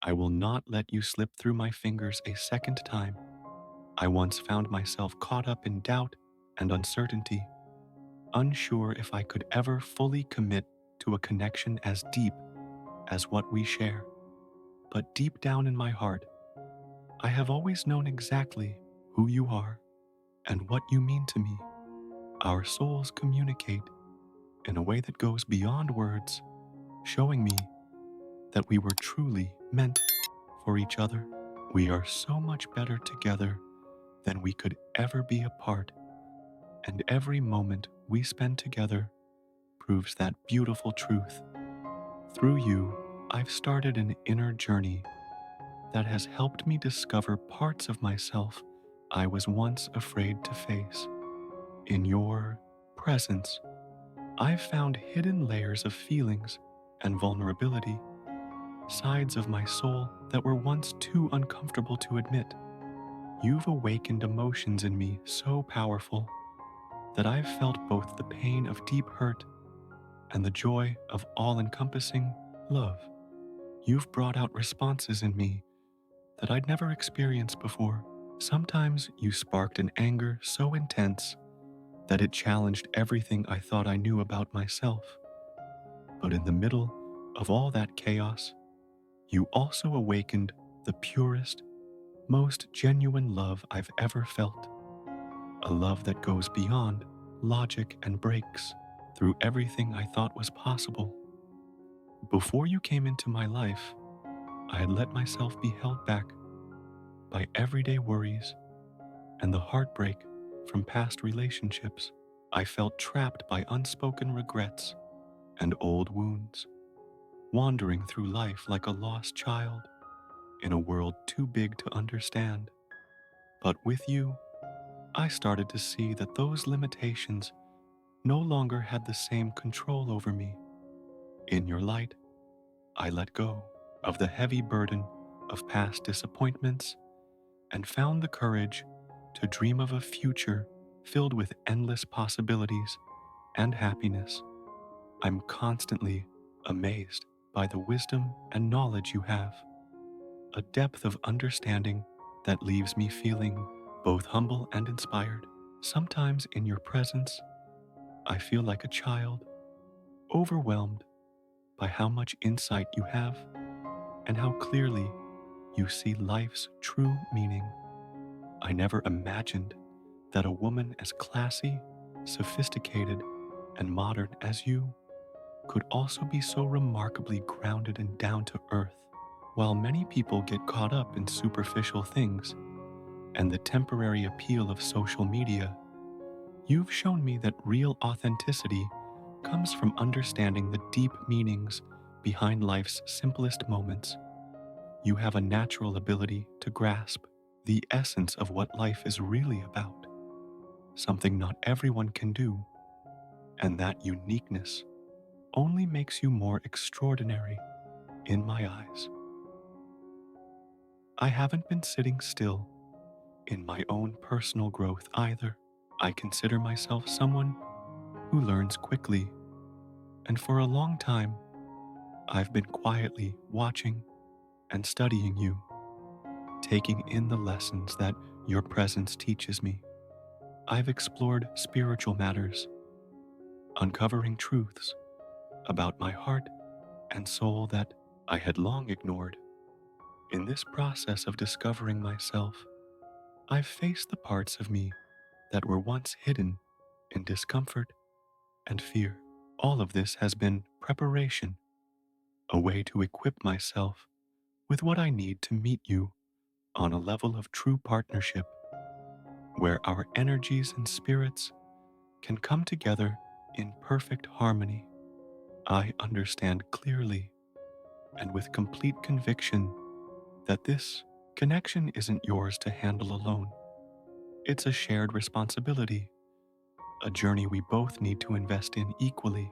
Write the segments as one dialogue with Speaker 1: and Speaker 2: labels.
Speaker 1: I will not let you slip through my fingers a second time. I once found myself caught up in doubt and uncertainty, unsure if I could ever fully commit to a connection as deep as what we share. But deep down in my heart, I have always known exactly who you are and what you mean to me. Our souls communicate in a way that goes beyond words, showing me that we were truly meant for each other. We are so much better together than we could ever be apart, and every moment we spend together proves that beautiful truth. Through you, I've started an inner journey that has helped me discover parts of myself I was once afraid to face. In your presence, I've found hidden layers of feelings and vulnerability, sides of my soul that were once too uncomfortable to admit. You've awakened emotions in me so powerful that I've felt both the pain of deep hurt and the joy of all encompassing love. You've brought out responses in me that I'd never experienced before. Sometimes you sparked an anger so intense that it challenged everything I thought I knew about myself. But in the middle of all that chaos, you also awakened the purest, most genuine love I've ever felt. A love that goes beyond logic and breaks through everything I thought was possible. Before you came into my life, I had let myself be held back by everyday worries and the heartbreak from past relationships. I felt trapped by unspoken regrets and old wounds, wandering through life like a lost child in a world too big to understand. But with you, I started to see that those limitations no longer had the same control over me. In your light, I let go of the heavy burden of past disappointments and found the courage to dream of a future filled with endless possibilities and happiness. I'm constantly amazed by the wisdom and knowledge you have, a depth of understanding that leaves me feeling both humble and inspired. Sometimes in your presence, I feel like a child, overwhelmed by how much insight you have and how clearly you see life's true meaning. I never imagined that a woman as classy, sophisticated, and modern as you could also be so remarkably grounded and down to earth. While many people get caught up in superficial things and the temporary appeal of social media, you've shown me that real authenticity comes from understanding the deep meanings behind life's simplest moments. You have a natural ability to grasp the essence of what life is really about, something not everyone can do, and that uniqueness only makes you more extraordinary in my eyes. I haven't been sitting still in my own personal growth either. I consider myself someone who learns quickly, and for a long time, I've been quietly watching and studying you, taking in the lessons that your presence teaches me. I've explored spiritual matters, uncovering truths about my heart and soul that I had long ignored. In this process of discovering myself, I've faced the parts of me that were once hidden in discomfort and fear. All of this has been preparation, a way to equip myself with what I need to meet you on a level of true partnership, where our energies and spirits can come together in perfect harmony. I understand clearly and with complete conviction that this connection isn't yours to handle alone. It's a shared responsibility, a journey we both need to invest in equally.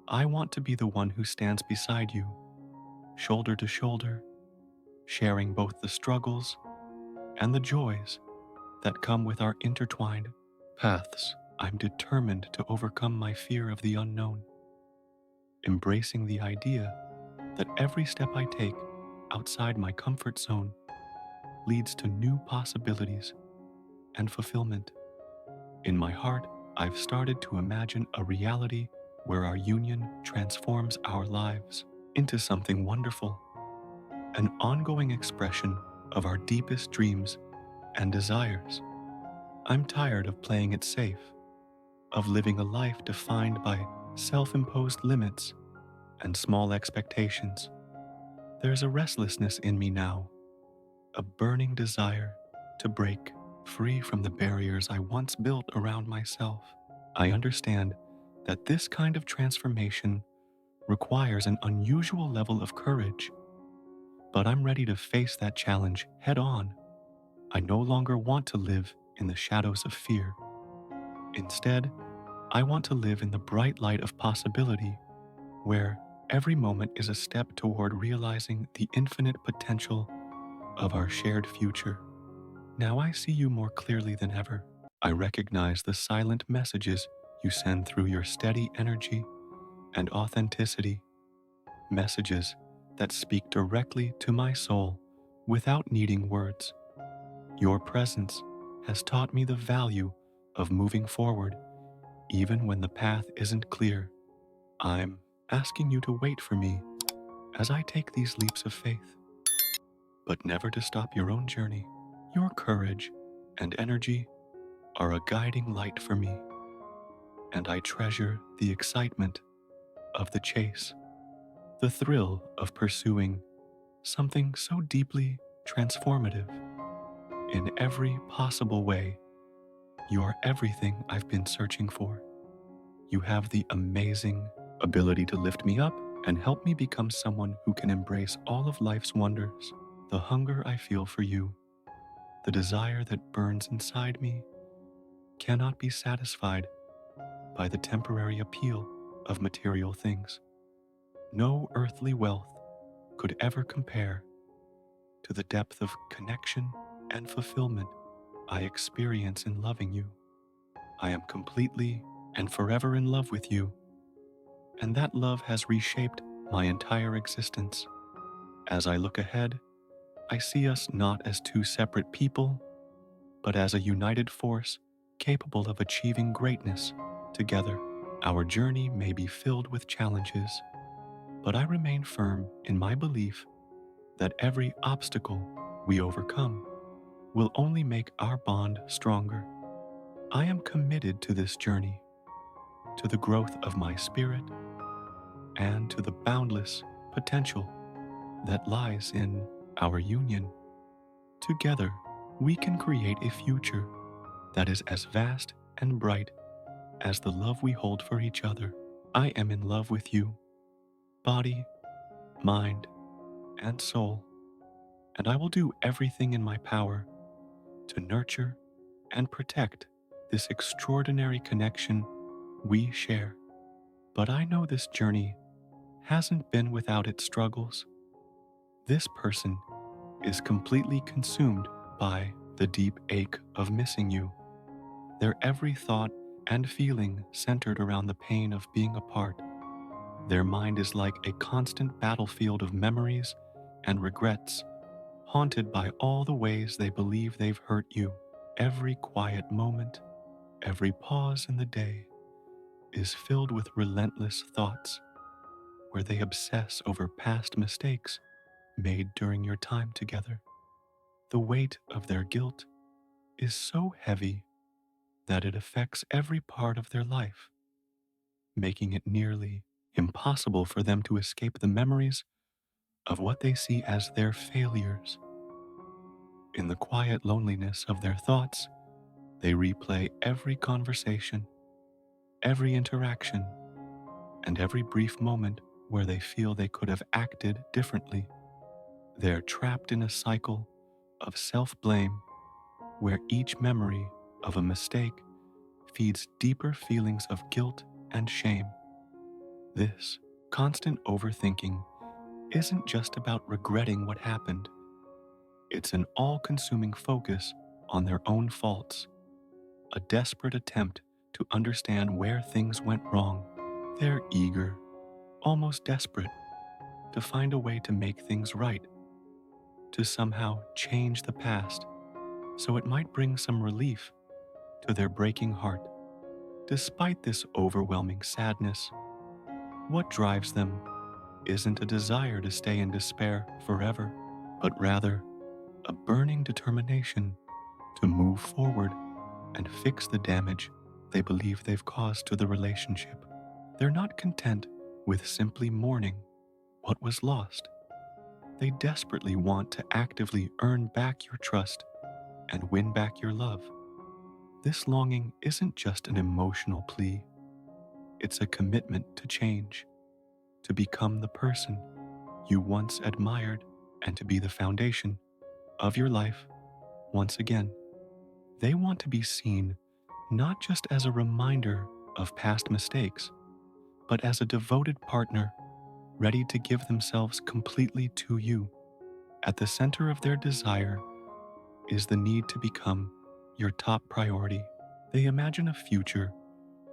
Speaker 1: I want to be the one who stands beside you, shoulder to shoulder, sharing both the struggles and the joys that come with our intertwined paths. I'm determined to overcome my fear of the unknown, embracing the idea that every step I take outside my comfort zone leads to new possibilities and fulfillment. In my heart, I've started to imagine a reality where our union transforms our lives into something wonderful, an ongoing expression of our deepest dreams and desires. I'm tired of playing it safe, of living a life defined by self-imposed limits and small expectations. There's a restlessness in me now, a burning desire to break free from the barriers I once built around myself. I understand that this kind of transformation requires an unusual level of courage, but I'm ready to face that challenge head on. I no longer want to live in the shadows of fear. Instead, I want to live in the bright light of possibility, where every moment is a step toward realizing the infinite potential of our shared future. Now I see you more clearly than ever. I recognize the silent messages you send through your steady energy and authenticity, messages that speak directly to my soul without needing words. Your presence has taught me the value of moving forward even when the path isn't clear. I'm asking you to wait for me as I take these leaps of faith, but never to stop your own journey. Your courage and energy are a guiding light for me, and I treasure the excitement of the chase, the thrill of pursuing something so deeply transformative. In every possible way, you are everything I've been searching for. You have the amazing ability to lift me up and help me become someone who can embrace all of life's wonders. The hunger I feel for you, the desire that burns inside me, cannot be satisfied by the temporary appeal of material things. No earthly wealth could ever compare to the depth of connection and fulfillment I experience in loving you. I am completely and forever in love with you, and that love has reshaped my entire existence. As I look ahead, I see us not as two separate people, but as a united force capable of achieving greatness together. Our journey may be filled with challenges, but I remain firm in my belief that every obstacle we overcome will only make our bond stronger. I am committed to this journey, to the growth of my spirit, and to the boundless potential that lies in our union. Together, we can create a future that is as vast and bright as the love we hold for each other. I am in love with you, body, mind, and soul, and I will do everything in my power to nurture and protect this extraordinary connection we share. But I know this journey hasn't been without its struggles. This person is completely consumed by the deep ache of missing you. Their every thought and feeling centered around the pain of being apart. Their mind is like a constant battlefield of memories and regrets, haunted by all the ways they believe they've hurt you. Every quiet moment, every pause in the day is filled with relentless thoughts, where they obsess over past mistakes made during your time together. The weight of their guilt is so heavy that it affects every part of their life, making it nearly impossible for them to escape the memories of what they see as their failures. In the quiet loneliness of their thoughts, they replay every conversation, every interaction, and every brief moment where they feel they could have acted differently. They're trapped in a cycle of self-blame where each memory of a mistake feeds deeper feelings of guilt and shame. This constant overthinking isn't just about regretting what happened. It's an all-consuming focus on their own faults, a desperate attempt to understand where things went wrong. They're eager, almost desperate, to find a way to make things right, to somehow change the past so it might bring some relief to their breaking heart. Despite this overwhelming sadness, what drives them isn't a desire to stay in despair forever, but rather a burning determination to move forward and fix the damage they believe they've caused to the relationship. They're not content with simply mourning what was lost. They desperately want to actively earn back your trust and win back your love. This longing isn't just an emotional plea, it's a commitment to change, to become the person you once admired, and to be the foundation of your life once again. They want to be seen not just as a reminder of past mistakes, but as a devoted partner ready to give themselves completely to you. At the center of their desire is the need to become your top priority. They imagine a future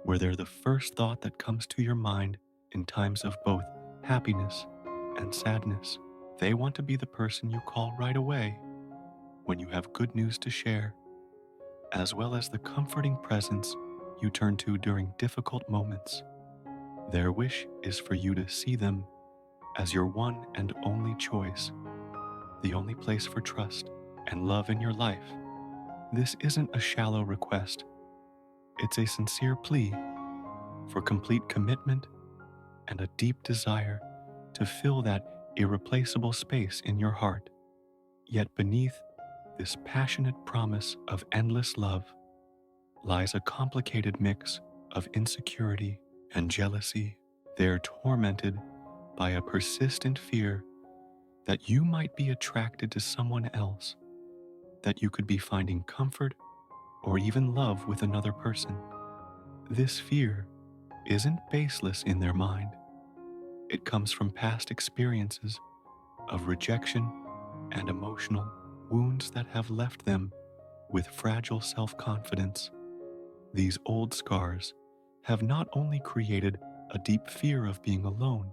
Speaker 1: where they're the first thought that comes to your mind in times of both happiness and sadness. They want to be the person you call right away when you have good news to share, as well as the comforting presence you turn to during difficult moments. Their wish is for you to see them as your one and only choice, the only place for trust and love in your life. This isn't a shallow request, it's a sincere plea for complete commitment and a deep desire to fill that irreplaceable space in your heart. Yet beneath this passionate promise of endless love lies a complicated mix of insecurity and jealousy. They're tormented by a persistent fear that you might be attracted to someone else, that you could be finding comfort or even love with another person. This fear isn't baseless in their mind. It comes from past experiences of rejection and emotional wounds that have left them with fragile self-confidence. These old scars have not only created a deep fear of being alone,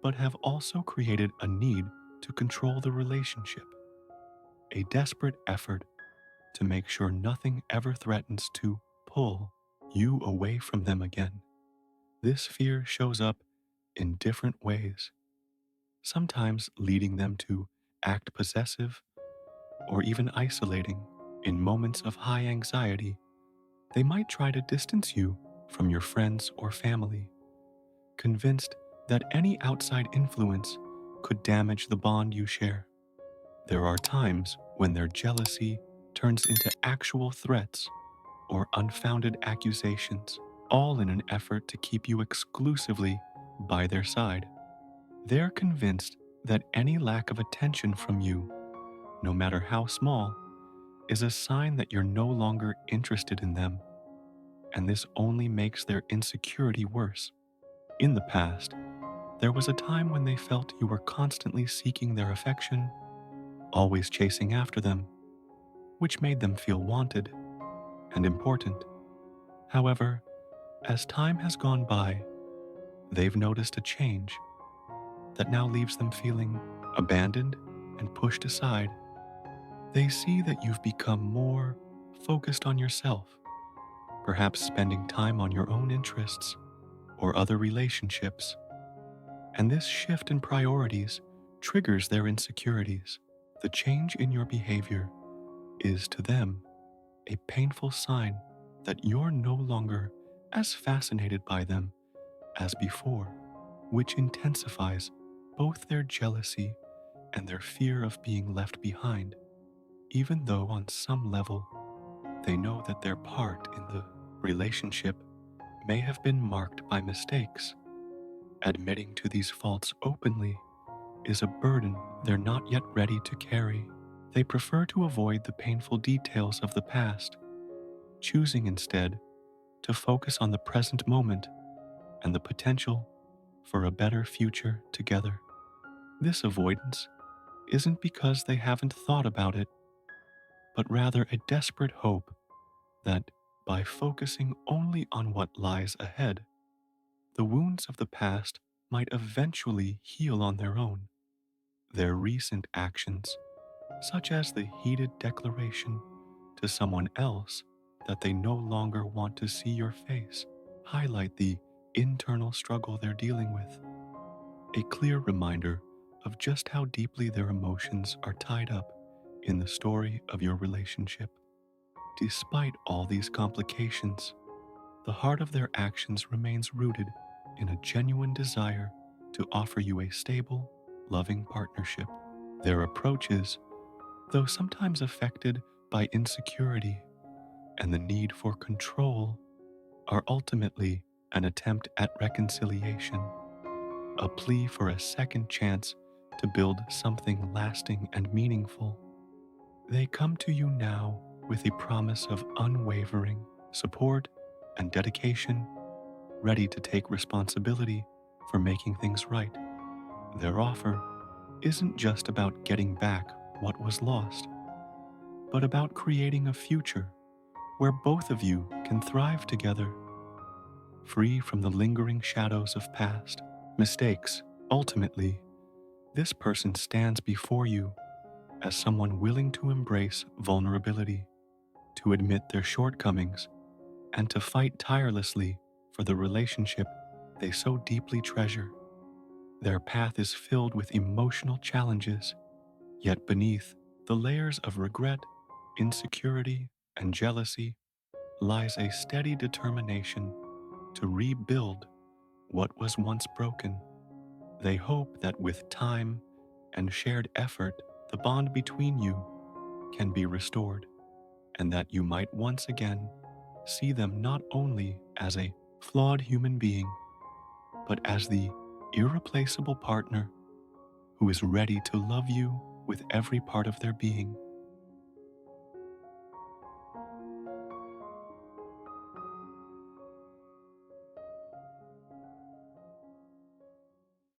Speaker 1: but have also created a need to control the relationship, a desperate effort to make sure nothing ever threatens to pull you away from them again. This fear shows up in different ways, sometimes leading them to act possessive or even isolating. In moments of high anxiety, they might try to distance you from your friends or family, convinced that any outside influence could damage the bond you share. There are times when their jealousy turns into actual threats or unfounded accusations, all in an effort to keep you exclusively by their side. They're convinced that any lack of attention from you, no matter how small, is a sign that you're no longer interested in them, and this only makes their insecurity worse. In the past, there was a time when they felt you were constantly seeking their affection, always chasing after them, which made them feel wanted and important. However, as time has gone by, they've noticed a change that now leaves them feeling abandoned and pushed aside. They see that you've become more focused on yourself, perhaps spending time on your own interests or other relationships. And this shift in priorities triggers their insecurities. The change in your behavior is to them a painful sign that you're no longer as fascinated by them as before, which intensifies both their jealousy and their fear of being left behind, even though on some level they know that their part in the relationship may have been marked by mistakes. Admitting to these faults openly is a burden they're not yet ready to carry. They prefer to avoid the painful details of the past, choosing instead to focus on the present moment and the potential for a better future together. This avoidance isn't because they haven't thought about it, but rather a desperate hope that by focusing only on what lies ahead, the wounds of the past might eventually heal on their own. Their recent actions such as the heated declaration to someone else that they no longer want to see your face, highlight the internal struggle they're dealing with. A clear reminder of just how deeply their emotions are tied up in the story of your relationship. Despite all these complications, the heart of their actions remains rooted in a genuine desire to offer you a stable, loving partnership. Their approaches, though sometimes affected by insecurity and the need for control, are ultimately an attempt at reconciliation, a plea for a second chance to build something lasting and meaningful. They come to you now with a promise of unwavering support and dedication, ready to take responsibility for making things right. Their offer isn't just about getting back what was lost, but about creating a future where both of you can thrive together, free from the lingering shadows of past mistakes. Ultimately, this person stands before you as someone willing to embrace vulnerability, to admit their shortcomings, and to fight tirelessly for the relationship they so deeply treasure. Their path is filled with emotional challenges, yet beneath the layers of regret, insecurity, and jealousy lies a steady determination to rebuild what was once broken. They hope that with time and shared effort, the bond between you can be restored, and that you might once again see them not only as a flawed human being, but as the irreplaceable partner who is ready to love you with every part of their being.